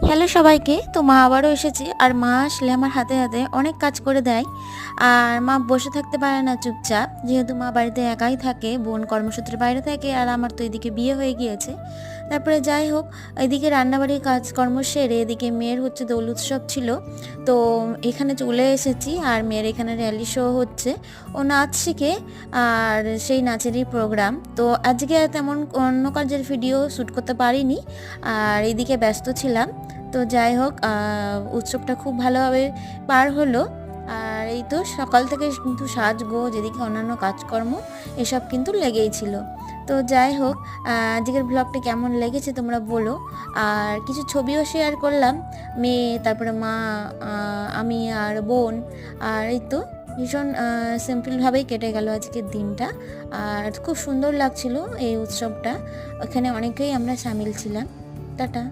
Hello সবাইকে। তো মা আবারও এসেছে আর মা আসলে আমার হাতে হাতে অনেক কাজ করে দেয়। আর মা বসে থাকতে পারে না চুপচাপ, যেহেতু মা বাড়িতে একাই থাকে, বোন কর্মসূত্রে বাইরে থাকে আর আমার তো এদিকে বিয়ে হয়ে গিয়েছে। তারপরে যাই হোক, এদিকে রান্নাবাড়ির কাজকর্ম সেরে এদিকে মেয়ের হচ্ছে দোল উৎসব ছিল। তো এখানে চলে এসেছি আর মেয়ের এখানে র্যালি শো হচ্ছে, ও নাচ শিখে আর সেই নাচেরই প্রোগ্রাম। তো আজকে তেমন অন্য কাজের ভিডিও শ্যুট করতে পারিনি আর এদিকে ব্যস্ত ছিলাম। তো যাই হোক, উৎসবটা খুব ভালোভাবে পার হলো। আর এই তো সকাল থেকে কিন্তু সাজগোজ, যেদিকে অন্যান্য কাজকর্ম এসব কিন্তু লেগেই ছিল। তো যাই হোক, আজকের ব্লগটা কেমন লেগেছে তোমরা বলো। আর কিছু ছবিও শেয়ার করলাম, মেয়ে, তারপরে মা, আমি আর বোন। আর এই তো ভীষণ সিম্পলভাবেই কেটে গেল আজকের দিনটা। আর খুব সুন্দর লাগছিল এই উৎসবটা, ওখানে অনেকেই আমরা সামিল ছিলাম। টাটা।